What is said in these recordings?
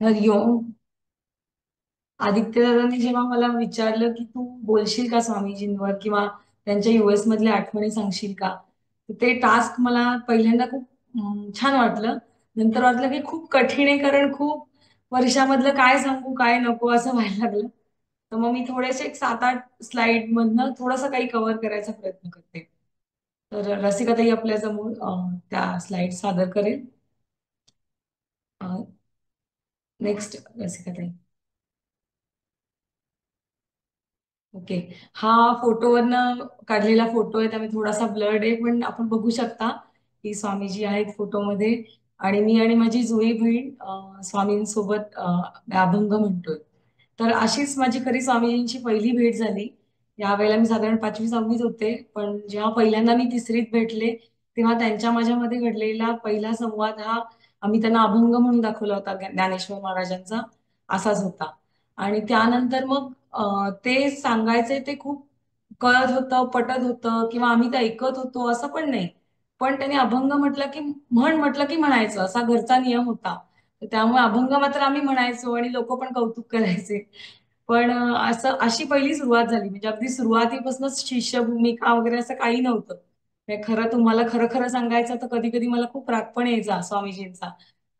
हरिओम. आदित्य दादांनी जेव्हा मला विचारलं की तू बोलशील का स्वामीजींवर किंवा त्यांच्या युएस मधल्या आठवणी सांगशील का, तर ते टास्क मला पहिल्यांदा खूप छान वाटलं. नंतर वाटलं की खूप कठीण आहे, कारण खूप वर्षामधलं काय सांगू काय नको असं व्हायला लागलं. तर मग मी थोडेसे एक 7-8 स्लाइड मधनं थोडंसं काही कव्हर करायचा प्रयत्न करते. तर रसिकाताई आपल्या समोर त्या स्लाइड सादर करेल. नेक्स्ट रसिकाताई. ओके. हा फोटोवरनं काढलेला फोटो आहे, त्यामुळे थोडासा ब्लर्ड आहे, पण आपण बघू शकता की स्वामीजी आहेत फोटोमध्ये. आणि मी आणि माझी जुळी बहीण स्वामींसोबत अभंग म्हणतोय. तर अशीच माझी खरी स्वामीजींची पहिली भेट झाली. यावेळेला मी साधारण 5वी-6वीत होते, पण जेव्हा पहिल्यांदा मी तिसरीत भेटले, तेव्हा त्यांच्या माझ्यामध्ये घडलेला पहिला संवाद हा आम्ही त्यांना अभंग म्हणून दाखवला होता, ज्ञानेश्वर महाराजांचा असाच होता. आणि त्यानंतर मग ते सांगायचे ते खूप कळत होतं, पटत होतं किंवा आम्ही ते ऐकत होतो असं पण नाही. पण त्यांनी अभंग म्हटलं की म्हटलं की म्हणायचं, असा घरचा नियम होता. तर त्यामुळे अभंग मात्र आम्ही म्हणायचो आणि लोक पण कौतुक करायचे. पण असं अशी पहिली सुरुवात झाली. म्हणजे अगदी सुरुवातीपासूनच शिष्य भूमिका वगैरे असं काही नव्हतं. म्हणजे खरं तुम्हाला खरं खरं सांगायचं तर कधी कधी मला खूप राग पण यायचा स्वामीजींचा.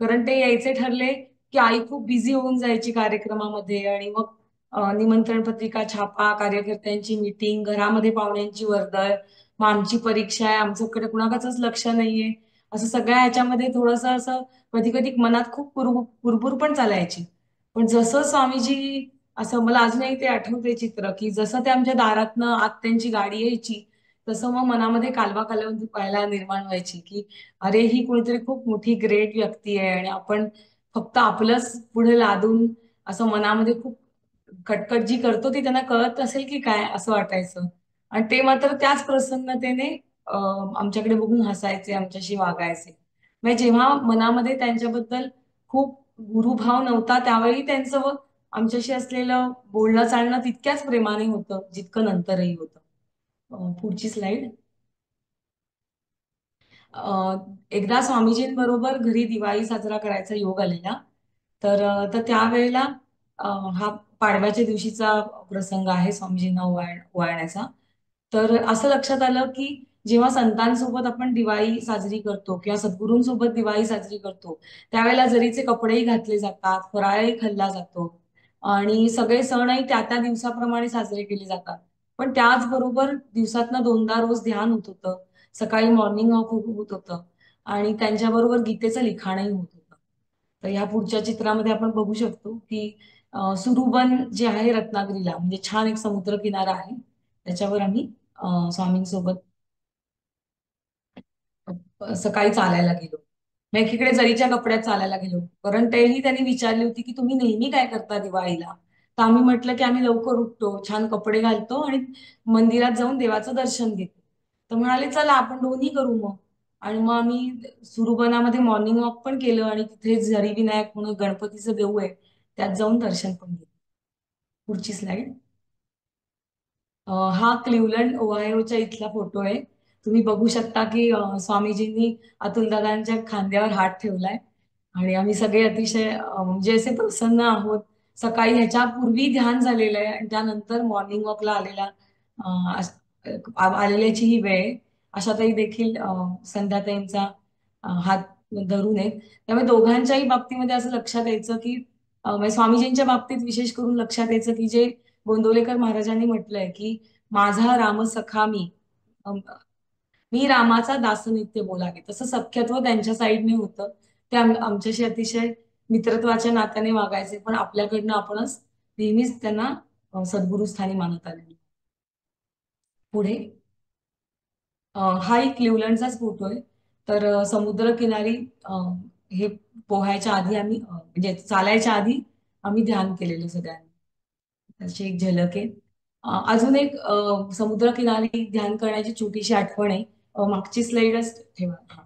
कारण ते यायचे ठरले की आई खूप बिझी होऊन जायची कार्यक्रमामध्ये, आणि मग निमंत्रण पत्रिका छापा, कार्यकर्त्यांची मीटिंग, घरामध्ये पाहुण्यांची वर्दळ, मग आमची परीक्षा आहे, आमच्याकडे कुणाकाच लक्ष नाहीये, असं सगळ्या ह्याच्यामध्ये थोडंसं असं कधी कधी मनात खूप कुरबुर पण चालायची. पण जसं स्वामीजी, असं मला अजूनही ते आठवते चित्र, की जसं ते आमच्या दारातनं आत त्यांची गाडी यायची, तसं मग मनामध्ये कालवा कालवा व्हायला निर्माण व्हायची की अरे, ही कोणीतरी खूप मोठी ग्रेट व्यक्ती आहे आणि आपण फक्त आपलंच पुढे लादून असं मनामध्ये खूप कटकट जी करतो ती त्यांना कळत असेल की काय, असं वाटायचं. आणि ते मात्र त्याच प्रसन्नतेने आमच्याकडे बघून हसायचे, आमच्याशी वागायचे. म्हणजे जेव्हा मनामध्ये त्यांच्याबद्दल खूप गुरुभाव नव्हता, त्यावेळी त्यांचं आमच्याशी असलेलं बोलणं चालणं तितक्याच प्रेमाने होतं जितकं नंतरही होतं. पुढची स्लाइड. एकदा स्वामीजींबरोबर घरी दिवाळी साजरा करायचा योग आलेला. तर त्यावेळेला अ, हा पाडव्याच्या दिवशीचा प्रसंग आहे स्वामीजींना ओवाळण्याचा. तर असं लक्षात आलं की जेव्हा संतांसोबत आपण दिवाळी साजरी करतो किंवा सद्गुरूंसोबत दिवाळी साजरी करतो, त्यावेळेला जरीचे कपडेही घातले जातात, फराळही खाल्ला जातो आणि सगळे सणही त्या त्या दिवसाप्रमाणे साजरे केले जातात. पण त्याचबरोबर दिवसातनं 2दा रोज ध्यान होत होतं, सकाळी मॉर्निंग वॉक होत होतं आणि त्यांच्याबरोबर गीतेचं लिखाणही होत होतं. तर ह्या पुढच्या चित्रामध्ये आपण बघू शकतो की सुरुबन जे आहे रत्नागिरीला, म्हणजे छान एक समुद्र किनारा आहे, त्याच्यावर आम्ही स्वामींसोबत सकाळी चालायला गेलो. मग एकीकडे जरीच्या कपड्यात चालायला गेलो, कारण तेही त्यांनी विचारली होती की तुम्ही नेहमी काय करता दिवाळीला. तर आम्ही म्हटलं की आम्ही लवकर उठतो, छान कपडे घालतो आणि मंदिरात जाऊन देवाचं दर्शन घेतो. तर म्हणाले चला आपण दोन्ही करू मग. आणि मग आम्ही सुरुबनामध्ये मॉर्निंग वॉक पण केलं आणि तिथे जरी विनायक म्हणून गणपतीचं देऊळ आहे, त्यात जाऊन दर्शन पण घेतलं. पुढची स्लाइड. हा क्लिवलंड ओहायोच्या इथला फोटो आहे. तुम्ही बघू शकता की स्वामीजींनी अतुलदादांच्या खांद्यावर हात ठेवलाय आणि आम्ही सगळे अतिशय म्हणजे असे प्रसन्न आहोत. सकाळी ह्याच्या पूर्वी ध्यान झालेलं आहे आणि त्यानंतर मॉर्निंग वॉकला आलेल्याची ही वेळ आहे. आशाताई देखील संध्याताईंचा हात धरून आहेत. त्यामुळे दोघांच्याही बाबतीमध्ये असं लक्षात यायचं की म्हणजे स्वामीजींच्या बाबतीत विशेष करून लक्षात यायचं की जे गोंदवलेकर महाराजांनी म्हटलंय की माझा राम सखा मी, अम, मी रामाचा दासनित्य बोलावे, तसं सख्यत्व त्यांच्या साईडने होतं. ते आमच्याशी अतिशय मित्रत्वाच्या नात्याने वागायचे, पण आपल्याकडनं आपणच नेहमीच त्यांना सद्गुरु स्थानी मानत आलेलो. पुढे. हा एक क्लिवलंडचाच फोटो आहे. तर समुद्रकिनारी हे पोहायच्या आधी आम्ही म्हणजे चालायच्या आधी आम्ही ध्यान केलेलं सगळ्यांनी. त्याची एक झलक आहे. अजून एक समुद्रकिनारी ध्यान करण्याची छोटीशी आठवण आहे. मागची स्लाइडच ठेवा. हा.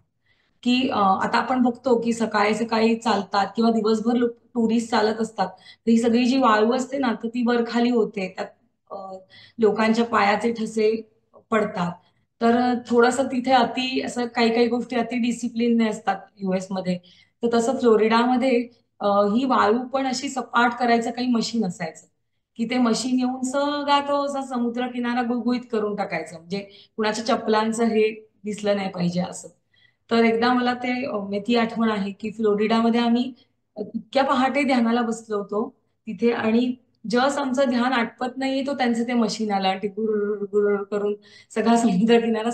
की आता आपण बघतो की सकाळी सकाळी चालतात किंवा दिवसभर लोक टुरिस्ट चालत असतात, तर ही सगळी जी वाळू असते ना, तर ती वर खाली होते, त्यात लोकांच्या पायाचे ठसे पडतात. तर थोडंसं तिथे अति असं काही काही गोष्टी अति डिसिप्लिनने असतात युएस मध्ये. तर तसं फ्लोरिडामध्ये ही वाळू पण अशी सपाट करायचं काही मशीन असायचं, की ते मशीन येऊन सगळा तो असा समुद्र किनारा गुळगुळीत करून टाकायचं, म्हणजे कुणाच्या चपलांचं हे दिसलं नाही पाहिजे असं. तर एकदा मला ते ती आठवण आहे की फ्लोरिडामध्ये आम्ही इतक्या पहाटे ध्यानाला बसलो होतो तिथे, आणि जस्ट आमचं ध्यान आटपत नाहीये तो त्यांचं ते मशीन आलं आणि ते गुरुर गुरुर करून सगळा समुद्र किनारा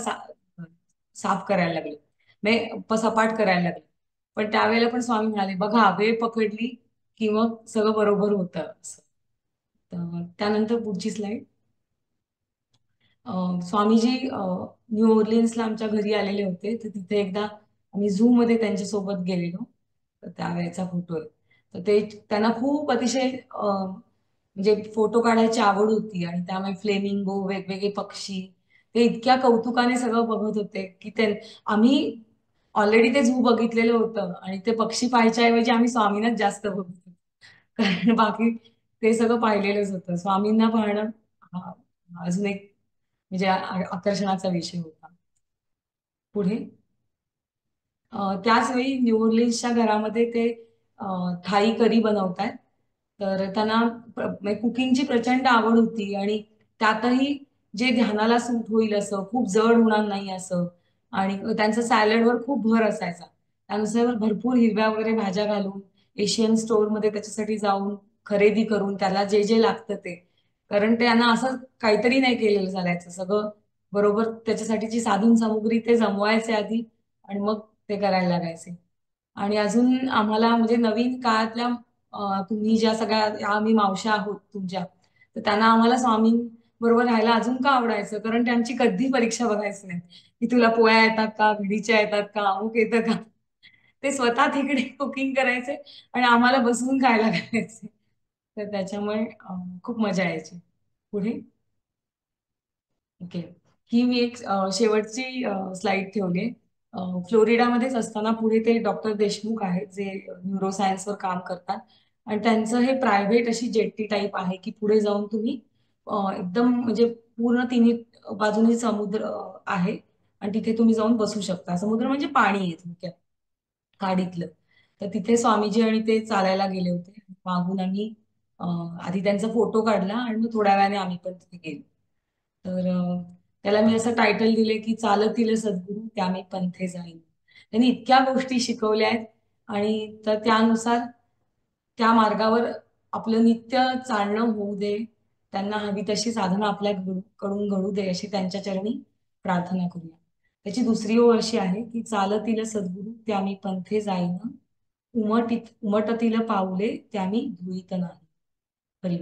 साफ करायला लागले, म्हणजे सपाट करायला लागले. पण त्यावेळेला पण स्वामी म्हणाले, बघा वेळ पकडली की मग सगळं बरोबर होतं असं. तर त्यानंतर पुढची स्लाइड. स्वामीजी न्यू ओर्लिन्सला आमच्या घरी आलेले होते, तर तिथे एकदा आम्ही झू मध्ये त्यांच्यासोबत गेलेलो. तर त्यावेळेचा फोटो आहे. तर ते त्यांना खूप अतिशय म्हणजे फोटो काढायची आवड होती, आणि त्यामुळे फ्लेमिंगो वेगवेगळे पक्षी ते इतक्या कौतुकाने सगळं बघत होते की ते आम्ही ऑलरेडी ते झू बघितलेलं होतं, आणि ते पक्षी पाहायच्या ऐवजी आम्ही स्वामींनाच जास्त बघत होतो. कारण बाकी ते सगळं पाहिलेलंच होतं. स्वामींना पाहणं हा अजून एक म्हणजे आकर्षणाचा विषय होता. पुढे त्याच वेळी न्यू ऑर्लिन्सच्या घरामध्ये ते थाई करी बनवतायत. तर त्यांना कुकिंगची प्रचंड आवड होती, आणि त्यातही जे ध्यानाला सूट होईल असं, खूप जड होणार नाही असं, आणि त्यांचं सॅलडवर खूप भर असायचा. त्यानुसार भरपूर हिरव्या वगैरे भाज्या घालून एशियन स्टोअरमध्ये त्याच्यासाठी जाऊन खरेदी करून त्याला जे जे लागतं ते, कारण त्यांना असं काहीतरी नाही केलेलं चालायचं, सगळं बरोबर त्याच्यासाठीची साधन सामुग्री ते जमवायचे आधी, आणि मग ते करायला लागायचे. आणि अजून आम्हाला म्हणजे नवीन काळातल्या तुम्ही ज्या सगळ्या आम्ही मावश्या आहोत तुमच्या, तर त्यांना आम्हाला स्वामी बरोबर राहायला अजून का आवडायचं, कारण त्यांची कधी परीक्षा बघायची नाही की तुला पोळ्या येतात का, घडीच्या येतात का, अमुक येतं का. ते स्वतः तिकडे कुकिंग करायचे आणि आम्हाला बसवून खायला घालायचे. तर त्याच्यामुळे खूप मजा यायची. पुढे. ओके. ही मी एक शेवटची स्लाइड ठेवली आहे. फ्लोरिडामध्येच असताना पुढे ते डॉक्टर देशमुख आहेत जे न्यूरोसायन्सवर काम करतात, आणि त्यांचं हे प्रायव्हेट अशी जेट्टी टाईप आहे की पुढे जाऊन तुम्ही एकदम म्हणजे पूर्ण तिन्ही बाजूनी समुद्र आहे, आणि तिथे तुम्ही जाऊन बसू शकता. समुद्र म्हणजे पाणी आहे थोडक्यात खाडीतलं. तर तिथे स्वामीजी आणि ते चालायला गेले होते. मागून आम्ही आधी त्यांचा फोटो काढला, आणि मग थोड्या वेळाने आम्ही पण तिथे गेलो. तर त्याला मी असं टायटल दिले की चालतील सद्गुरू त्याने पंथे जाईल. त्यांनी इतक्या गोष्टी शिकवल्या आहेत, आणि तर त्यानुसार त्या मार्गावर आपलं नित्य चालणं होऊ दे, त्यांना हवी तशी साधना आपल्या कडून घडू दे अशी त्यांच्या चरणी प्रार्थना करूया. त्याची दुसरी ओळ अशी आहे की चालतील सद्गुरू त्यामी पंथे जाईन, उमटतील पाऊले त्यामी धुळीत नाही. हरी